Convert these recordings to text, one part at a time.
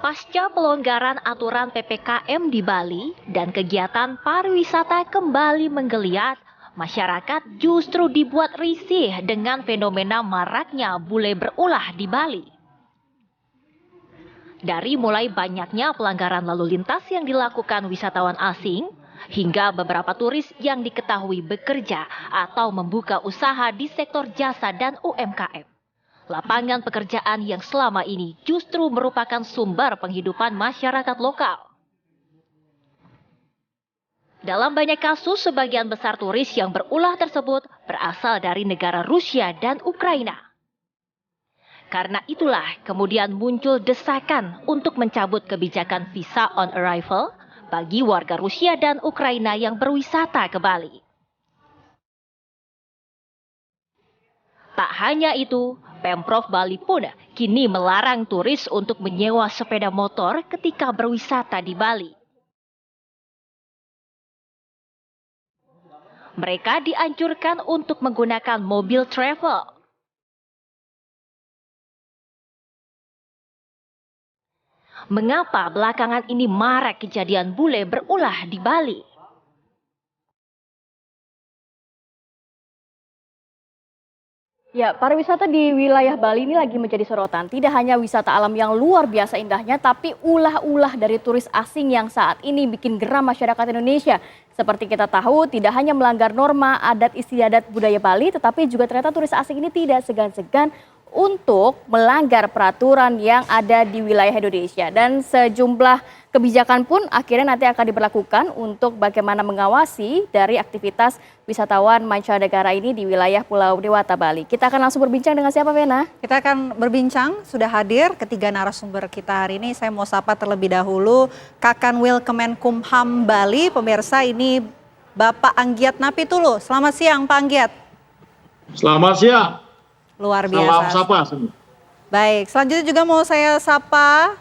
Pasca pelonggaran aturan PPKM di Bali dan kegiatan pariwisata kembali menggeliat, masyarakat justru dibuat risih dengan fenomena maraknya bule berulah di Bali. Dari mulai banyaknya pelanggaran lalu lintas yang dilakukan wisatawan asing, hingga beberapa turis yang diketahui bekerja atau membuka usaha di sektor jasa dan UMKM. Lapangan pekerjaan yang selama ini justru merupakan sumber penghidupan masyarakat lokal. Dalam banyak kasus, sebagian besar turis yang berulah tersebut berasal dari negara Rusia dan Ukraina. Karena itulah kemudian muncul desakan untuk mencabut kebijakan visa on arrival bagi warga Rusia dan Ukraina yang berwisata ke Bali. Tak hanya itu, Pemprov Bali pun kini melarang turis untuk menyewa sepeda motor ketika berwisata di Bali. Mereka dianjurkan untuk menggunakan mobil travel. Mengapa belakangan ini marak kejadian bule berulah di Bali? Ya, pariwisata di wilayah Bali ini lagi menjadi sorotan. Tidak hanya wisata alam yang luar biasa indahnya, tapi ulah-ulah dari turis asing yang saat ini bikin geram masyarakat Indonesia. Seperti kita tahu, tidak hanya melanggar norma, adat istiadat budaya Bali, tetapi juga ternyata turis asing ini tidak segan-segan untuk melanggar peraturan yang ada di wilayah Indonesia. Dan sejumlah kebijakan pun akhirnya nanti akan diberlakukan untuk bagaimana mengawasi dari aktivitas wisatawan mancanegara ini di wilayah Pulau Dewata, Bali. Kita akan langsung berbincang dengan siapa, Vena? Kita akan berbincang, sudah hadir ketiga narasumber kita hari ini. Saya mau sapa terlebih dahulu Kakanwil Kemenkumham Bali. Pemirsa, ini Bapak Anggiat Napitulu. Selamat siang, Pak Anggiat. Selamat siang. Luar biasa. Salam sapa semua. Baik, selanjutnya juga mau saya sapa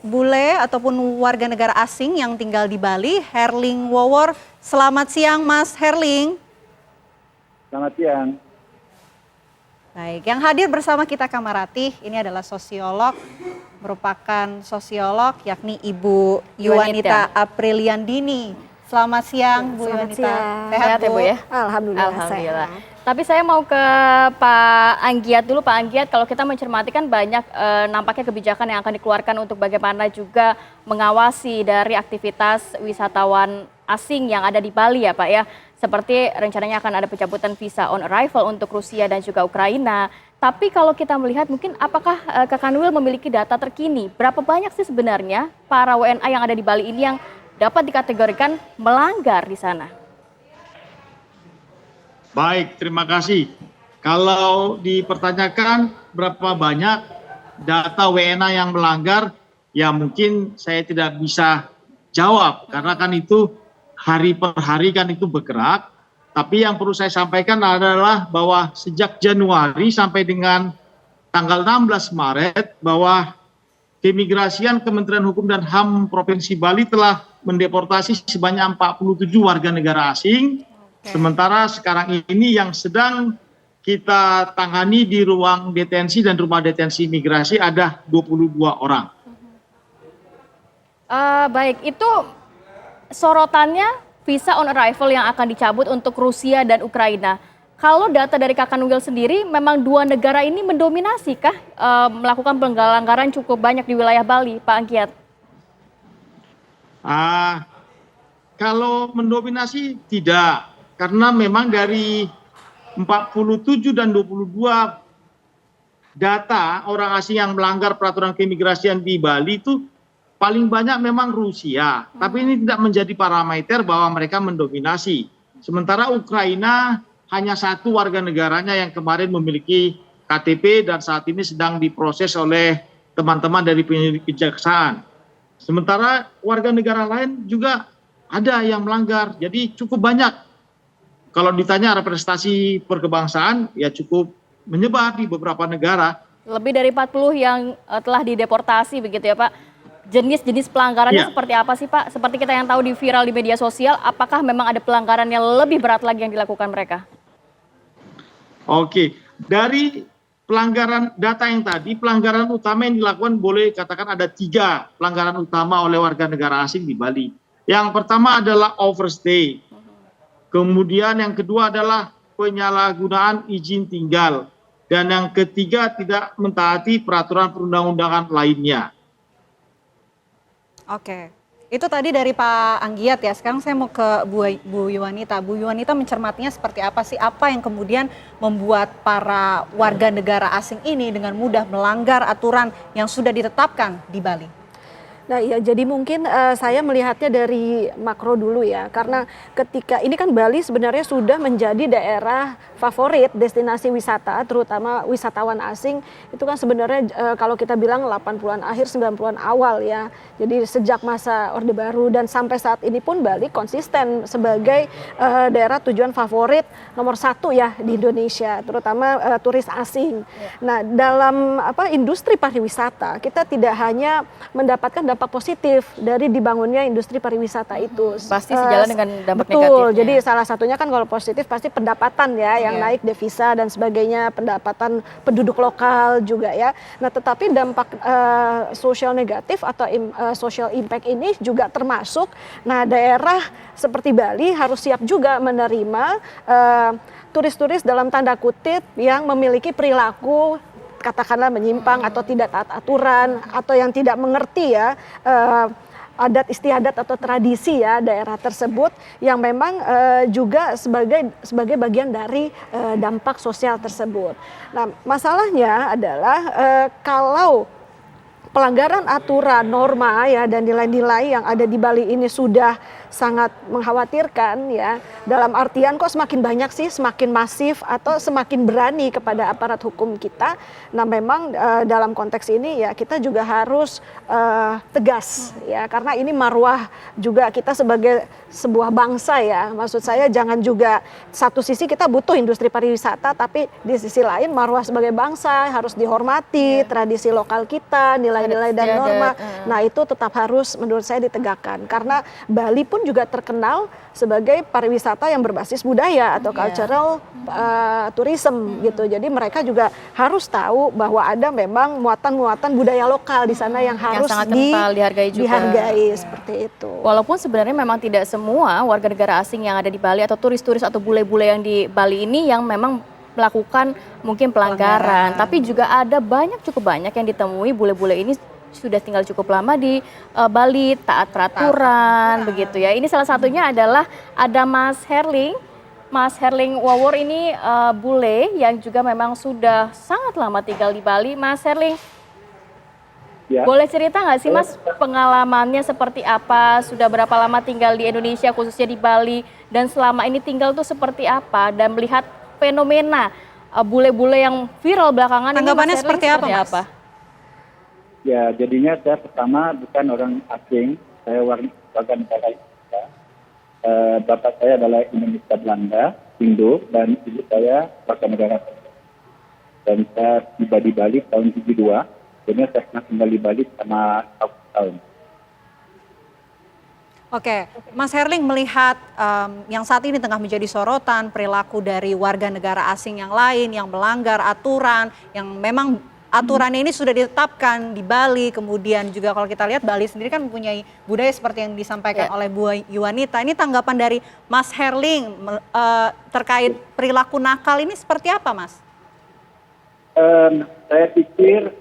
bule ataupun warga negara asing yang tinggal di Bali, Herling Wowor. Selamat siang, Mas Herling. Selamat siang. Baik, yang hadir bersama kita Kamarati ini adalah sosiolog, merupakan sosiolog yakni Ibu Yuwanita Apriliandini. Selamat siang, Bu Yuwanita. Siang. Sehat, Bu? Ya? Alhamdulillah. Sehat. Tapi saya mau ke Pak Anggiat dulu. Pak Anggiat, kalau kita mencermati kan banyak nampaknya kebijakan yang akan dikeluarkan untuk bagaimana juga mengawasi dari aktivitas wisatawan asing yang ada di Bali ya Pak ya. Seperti rencananya akan ada pencabutan visa on arrival untuk Rusia dan juga Ukraina. Tapi kalau kita melihat mungkin apakah Kakanwil memiliki data terkini? Berapa banyak sih sebenarnya para WNA yang ada di Bali ini yang dapat dikategorikan melanggar di sana? Baik, terima kasih. Kalau dipertanyakan berapa banyak data WNA yang melanggar, ya mungkin saya tidak bisa jawab. Karena kan itu hari per hari kan itu bergerak. Tapi yang perlu saya sampaikan adalah bahwa sejak Januari sampai dengan tanggal 16 Maret, bahwa Keimigrasian Kementerian Hukum dan HAM Provinsi Bali telah mendeportasi sebanyak 47 warga negara asing. Sementara sekarang ini yang sedang kita tangani di ruang detensi dan rumah detensi imigrasi ada 22 orang. Baik, itu sorotannya visa on arrival yang akan dicabut untuk Rusia dan Ukraina. Kalau data dari Kakanwil sendiri, memang dua negara ini mendominasi kah melakukan pelanggaran cukup banyak di wilayah Bali, Pak Anggiat? Kalau mendominasi tidak. Karena memang dari 47 dan 22 data orang asing yang melanggar peraturan keimigrasian di Bali itu paling banyak memang Rusia. Tapi ini tidak menjadi parameter bahwa mereka mendominasi. Sementara Ukraina hanya satu warga negaranya yang kemarin memiliki KTP dan saat ini sedang diproses oleh teman-teman dari penyidik kejaksaan. Sementara warga negara lain juga ada yang melanggar. Jadi cukup banyak. Kalau ditanya representasi perkebangsaan, ya cukup menyebar di beberapa negara. Lebih dari 40 yang telah dideportasi begitu ya Pak. Jenis-jenis pelanggarannya seperti apa sih Pak? Seperti kita yang tahu di viral di media sosial, apakah memang ada pelanggaran yang lebih berat lagi yang dilakukan mereka? Oke, dari pelanggaran data yang tadi, pelanggaran utama yang dilakukan boleh katakan ada 3 pelanggaran utama oleh warga negara asing di Bali. Yang pertama adalah overstay. Kemudian yang kedua adalah penyalahgunaan izin tinggal. Dan yang ketiga tidak mentaati peraturan perundang-undangan lainnya. Oke, itu tadi dari Pak Anggiat ya. Sekarang saya mau ke Bu Yuwanita. Bu Yuwanita mencermatinya seperti apa sih? Apa yang kemudian membuat para warga negara asing ini dengan mudah melanggar aturan yang sudah ditetapkan di Bali? Nah ya, jadi mungkin saya melihatnya dari makro dulu ya, karena ketika ini kan Bali sebenarnya sudah menjadi daerah favorit destinasi wisata, terutama wisatawan asing. Itu kan sebenarnya kalau kita bilang 80-an akhir 90-an awal ya, jadi sejak masa Orde Baru dan sampai saat ini pun Bali konsisten sebagai daerah tujuan favorit nomor 1 ya di Indonesia, terutama turis asing. Nah dalam industri pariwisata kita tidak hanya mendapatkan dampak positif dari dibangunnya industri pariwisata itu. Pasti sejalan dengan dampak betul, negatifnya. jadi salah satunya kan kalau positif pasti pendapatan ya, yang naik devisa dan sebagainya, pendapatan penduduk lokal juga ya. Nah tetapi dampak sosial negatif atau social impact ini juga termasuk, nah daerah seperti Bali harus siap juga menerima turis-turis dalam tanda kutip yang memiliki perilaku katakanlah menyimpang atau tidak taat aturan atau yang tidak mengerti ya adat istiadat atau tradisi ya daerah tersebut yang memang juga sebagai bagian dari dampak sosial tersebut. Nah masalahnya adalah kalau pelanggaran aturan, norma ya dan nilai-nilai yang ada di Bali ini sudah sangat mengkhawatirkan ya. Dalam artian kok semakin banyak sih, semakin masif atau semakin berani kepada aparat hukum kita. Nah memang dalam konteks ini ya kita juga harus tegas ya, karena ini marwah juga kita sebagai sebuah bangsa ya. Maksud saya jangan juga satu sisi kita butuh industri pariwisata, tapi di sisi lain marwah sebagai bangsa harus dihormati, tradisi lokal kita, nilai-nilai dan norma. Nah itu tetap harus menurut saya ditegakkan, karena Bali pun juga terkenal sebagai pariwisata yang berbasis budaya atau cultural tourism gitu. Jadi mereka juga harus tahu bahwa ada memang muatan-muatan budaya lokal di sana yang harus sangat kental, dihargai juga. dihargai seperti itu. Walaupun sebenarnya memang tidak semua warga negara asing yang ada di Bali atau turis-turis atau bule-bule yang di Bali ini yang memang melakukan mungkin pelanggaran. Tapi juga ada cukup banyak yang ditemui bule-bule ini sudah tinggal cukup lama di Bali, taat peraturan begitu ya. Ini salah satunya adalah ada Mas Herling Wawor ini bule yang juga memang sudah sangat lama tinggal di Bali. Mas Herling, Ya. boleh cerita nggak sih Mas pengalamannya seperti apa? Sudah berapa lama tinggal di Indonesia khususnya di Bali, dan selama ini tinggal tuh seperti apa, dan melihat fenomena bule-bule yang viral belakangan ini, Tanggapannya Mas seperti Herling, apa, Mas? Ya, jadinya saya pertama bukan orang asing, saya warga negara Indonesia. Bapak saya adalah Indonesia Belanda, Indo, dan ibu saya warga negara. Dan saya tiba di Bali tahun 72, jadi saya pernah tinggal di Bali selama tahun. Oke, Mas Herling melihat yang saat ini tengah menjadi sorotan perilaku dari warga negara asing yang lain yang melanggar aturan, yang memang aturannya ini sudah ditetapkan di Bali, kemudian juga kalau kita lihat Bali sendiri kan mempunyai budaya seperti yang disampaikan oleh Bu Yuwanita. Ini tanggapan dari Mas Herling terkait perilaku nakal ini seperti apa, Mas? Saya pikir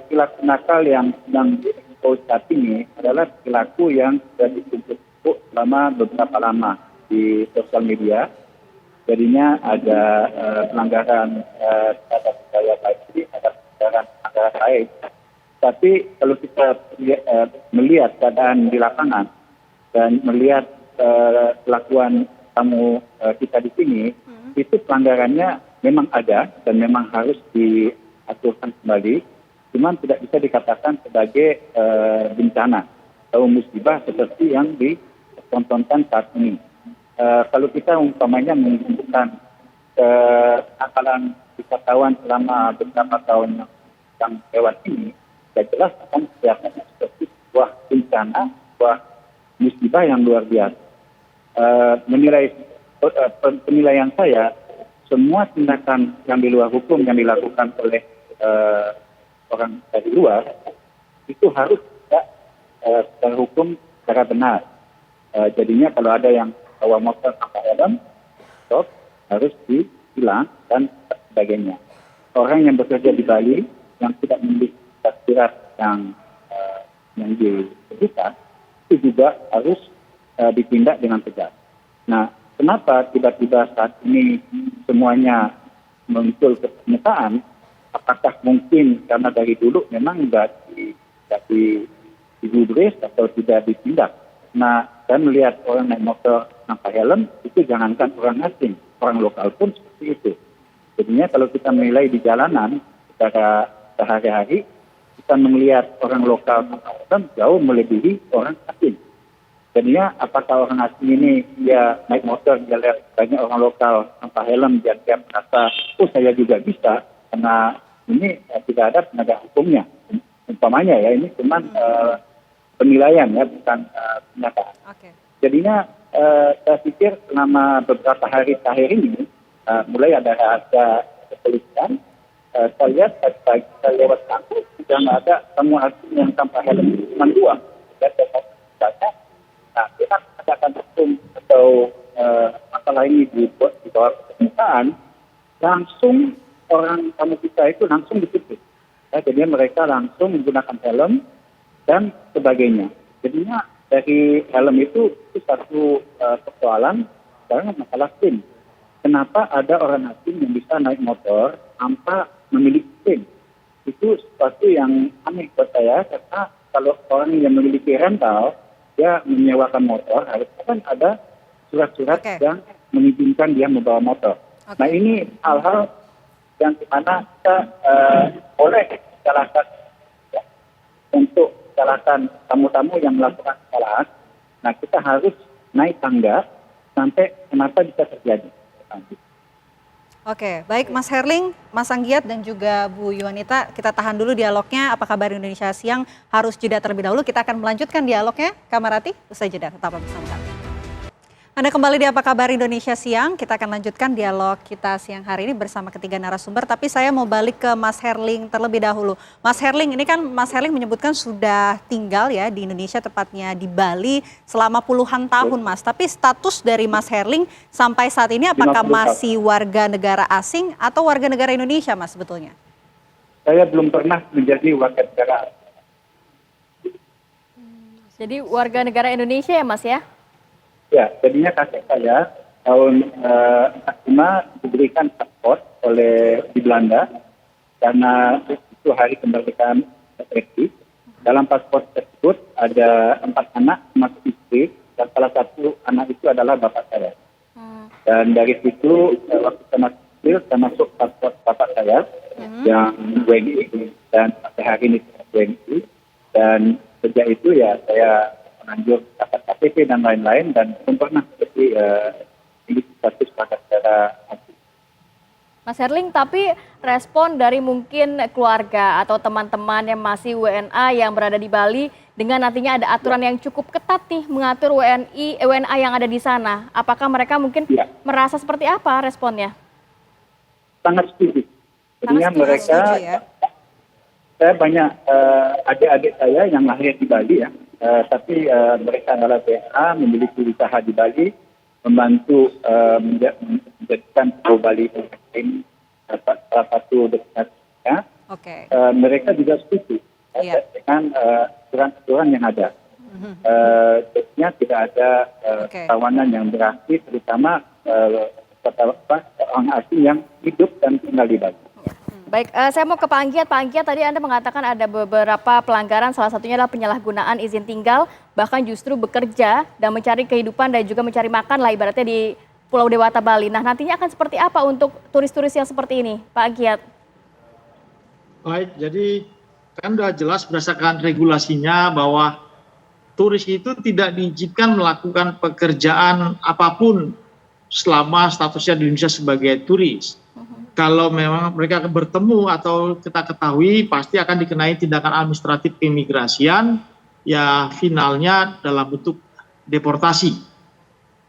perilaku nakal yang sedang diimpos saat ini adalah perilaku yang sudah ditumpuk selama beberapa lama di sosial media. Jadinya ada pelanggaran terhadap budaya Bali, ada pelanggaran lain. Tapi kalau kita melihat keadaan di lapangan dan melihat kelakuan tamu kita di sini, itu pelanggarannya memang ada dan memang harus diaturkan kembali, cuman tidak bisa dikatakan sebagai bencana atau musibah seperti yang ditontonkan saat ini. Kalau kita umpamanya menunjukkan kenakalan wisatawan selama beberapa tahun yang lewat ini, saya jelas akan kelihatannya seperti sebuah bencana, sebuah musibah yang luar biasa. Penilaian saya, semua tindakan yang di luar hukum yang dilakukan oleh orang dari luar, itu harus tidak terhukum secara benar. Jadinya kalau ada yang bawa motor tanpa helm, stop, harus ditilang dan sebagainya. Orang yang bekerja di Bali yang tidak memiliki surat yang disebutkan itu juga harus ditindak dengan tegas. Nah, kenapa tiba-tiba saat ini semuanya muncul ke permukaan? Apakah mungkin karena dari dulu memang tidak digubris atau tidak ditindak? Nah, saya melihat orang naik motor tanpa helm itu jangankan orang asing, orang lokal pun seperti itu. Jadinya kalau kita menilai di jalanan secara sehari-hari, kita melihat orang lokal tanpa helm jauh melebihi orang asing. Jadinya apakah orang asing ini dia naik motor, dia lihat banyak orang lokal tanpa helm, dia merasa, oh saya juga bisa, karena ini tidak ada penegak hukumnya. Umpamanya ya, ini cuma penilaian ya, bukan pernyataan. Oke. Jadinya saya pikir selama beberapa hari terakhir ini, mulai ada rahasia kepolisian, saya lihat saya lewat kampus, sudah nggak ada semua asing yang tanpa helm, cuma dua. Nah, kita akan hukum atau masalah ini dibuat di bawah permukaan, langsung orang tamu kita itu langsung ditutup. Ya, jadi mereka langsung menggunakan helm dan sebagainya. Jadinya dari helm itu satu persoalan, sekarang masalah SIM. Kenapa ada orang asing yang bisa naik motor tanpa memiliki SIM? Itu sesuatu yang aneh buat saya, karena kalau orang yang memiliki rental, dia menyewakan motor, harusnya kan ada surat-surat yang mengizinkan dia membawa motor. Nah, ini hal-hal yang dimana kita boleh salahkan ya, untuk salahkan tamu-tamu yang melakukan kesalahan. Nah, kita harus naik tangga sampai kenapa bisa terjadi. Oke, baik Mas Herling, Mas Anggiat dan juga Bu Yuwanita, kita tahan dulu dialognya. Apa kabar Indonesia Siang? Harus jeda terlebih dahulu. Kita akan melanjutkan dialognya. Kamarati, usai jeda. Tetap bersama kami. Anda kembali di Apa Kabar Indonesia Siang. Kita akan lanjutkan dialog kita siang hari ini bersama ketiga narasumber. Tapi saya mau balik ke Mas Herling terlebih dahulu. Mas Herling, ini kan Mas Herling menyebutkan sudah tinggal ya di Indonesia, tepatnya di Bali selama puluhan tahun, Mas. Tapi status dari Mas Herling sampai saat ini apakah masih warga negara asing atau warga negara Indonesia, Mas, sebetulnya? Saya belum pernah menjadi warga negara asing. Jadi warga negara Indonesia ya, Mas ya? Ya, jadinya kakek saya tahun 45 diberikan paspor oleh di Belanda karena itu hari kemerdekaan RI. Dalam paspor tersebut ada 4 anak termasuk istri, dan salah satu anak itu adalah bapak saya. Dan dari situ waktu saya masuk kecil, saya masuk paspor bapak saya yang WNI dan sampai hari ini WNI. Dan sejak itu ya saya menanjur dapat KTP dan lain-lain, dan belum pernah seperti ini status warga negara asing. Mas Herling, tapi respon dari mungkin keluarga atau teman-teman yang masih WNA yang berada di Bali dengan nantinya ada aturan yang cukup ketat nih mengatur WNA yang ada di sana. Apakah mereka mungkin merasa seperti apa responnya? Sangat setuju. Jadinya mereka, saya banyak adik-adik saya yang lahir di Bali ya. Tapi mereka adalah WNA, memiliki usaha di Bali, membantu menjadikan Pulau Bali ini salah satu destinasinya. Mereka juga setuju dengan aturan-aturan yang ada. Jadinya tidak ada tawanan yang berarti, terutama orang asing yang hidup dan tinggal di Bali. Baik, saya mau ke Pak Anggiat. Pak Anggiat, tadi Anda mengatakan ada beberapa pelanggaran, salah satunya adalah penyalahgunaan izin tinggal, bahkan justru bekerja dan mencari kehidupan dan juga mencari makan lah ibaratnya di Pulau Dewata Bali. Nah, nantinya akan seperti apa untuk turis-turis yang seperti ini, Pak Anggiat? Baik, jadi kan sudah jelas berdasarkan regulasinya bahwa turis itu tidak diizinkan melakukan pekerjaan apapun selama statusnya di Indonesia sebagai turis. Kalau memang mereka bertemu atau kita ketahui pasti akan dikenai tindakan administratif keimigrasian, ya finalnya dalam bentuk deportasi.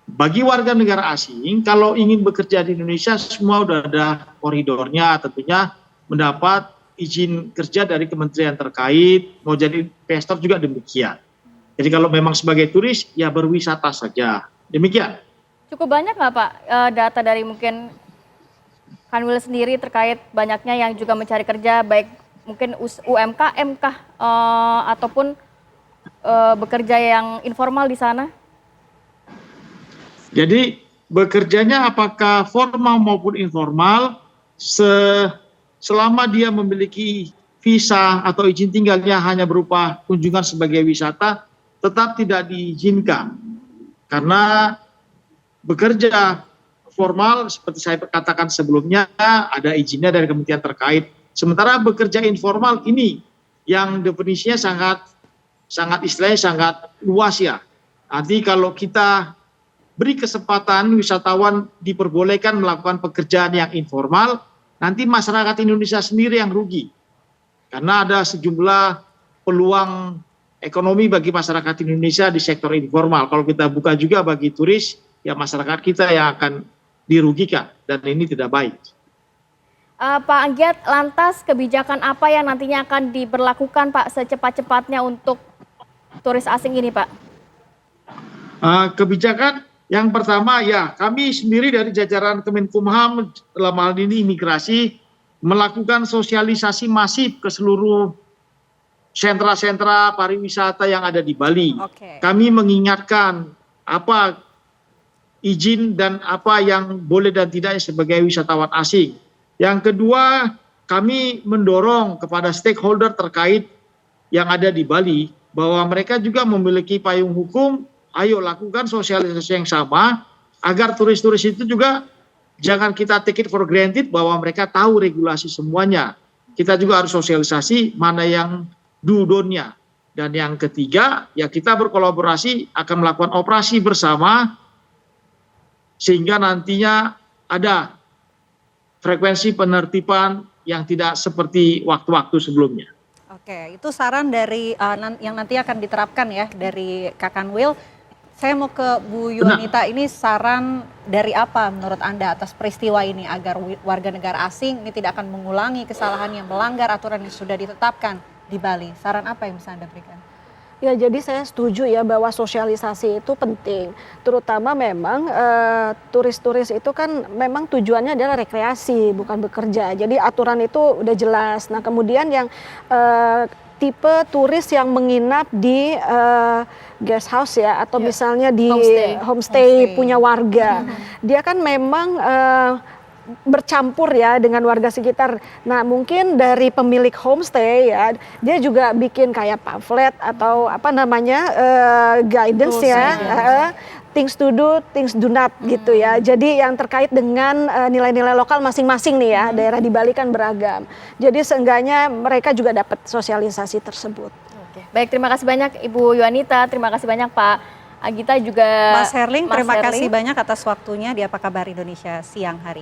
Bagi warga negara asing, kalau ingin bekerja di Indonesia semua sudah ada koridornya, tentunya mendapat izin kerja dari kementerian terkait, mau jadi investor juga demikian. Jadi kalau memang sebagai turis, ya berwisata saja. Demikian. Cukup banyak nggak Pak data dari mungkin Kanwil sendiri terkait banyaknya yang juga mencari kerja, baik mungkin UMKM kah ataupun bekerja yang informal di sana? Jadi bekerjanya apakah formal maupun informal, selama dia memiliki visa atau izin tinggalnya hanya berupa kunjungan sebagai wisata, tetap tidak diizinkan. Karena bekerja formal seperti saya katakan sebelumnya ada izinnya dari kementerian terkait. Sementara bekerja informal ini yang definisinya sangat istilahnya sangat luas ya. Nanti kalau kita beri kesempatan wisatawan diperbolehkan melakukan pekerjaan yang informal, nanti masyarakat Indonesia sendiri yang rugi. Karena ada sejumlah peluang ekonomi bagi masyarakat Indonesia di sektor informal. Kalau kita buka juga bagi turis, ya masyarakat kita yang akan dirugikan, dan ini tidak baik. Pak Anggiat, lantas kebijakan apa yang nantinya akan diberlakukan Pak secepat-cepatnya untuk turis asing ini Pak? Kebijakan yang pertama ya kami sendiri dari jajaran Kemenkumham dalam hal ini imigrasi melakukan sosialisasi masif ke seluruh sentra-sentra pariwisata yang ada di Bali. Kami mengingatkan apa izin dan apa yang boleh dan tidaknya sebagai wisatawan asing. Yang kedua, kami mendorong kepada stakeholder terkait yang ada di Bali bahwa mereka juga memiliki payung hukum. Ayo lakukan sosialisasi yang sama agar turis-turis itu juga jangan kita take it for granted bahwa mereka tahu regulasi semuanya. Kita juga harus sosialisasi mana yang do-don't-nya. Dan yang ketiga, ya kita berkolaborasi akan melakukan operasi bersama sehingga nantinya ada frekuensi penertiban yang tidak seperti waktu-waktu sebelumnya. Oke, itu saran dari yang nanti akan diterapkan ya dari Kak Kanwil. Saya mau ke Bu Yuanita, ini saran dari apa menurut Anda atas peristiwa ini agar warga negara asing ini tidak akan mengulangi kesalahan yang melanggar aturan yang sudah ditetapkan di Bali. Saran apa yang bisa Anda berikan? Ya, jadi saya setuju ya bahwa sosialisasi itu penting, terutama memang turis-turis itu kan memang tujuannya adalah rekreasi bukan bekerja, jadi aturan itu udah jelas. Nah kemudian yang tipe turis yang menginap di guest house ya atau misalnya di homestay punya warga, dia kan memang bercampur ya dengan warga sekitar. Nah mungkin dari pemilik homestay ya dia juga bikin kayak pamflet atau apa namanya guidance ya, things to do, things do not gitu ya. Jadi yang terkait dengan nilai-nilai lokal masing-masing nih ya, daerah di Bali kan beragam. Jadi seenggaknya mereka juga dapat sosialisasi tersebut. Oke. Baik, terima kasih banyak Ibu Yuanita, terima kasih banyak Pak Agita juga Mas Herling, terima kasih banyak atas waktunya di Apa Kabar Indonesia siang hari ini.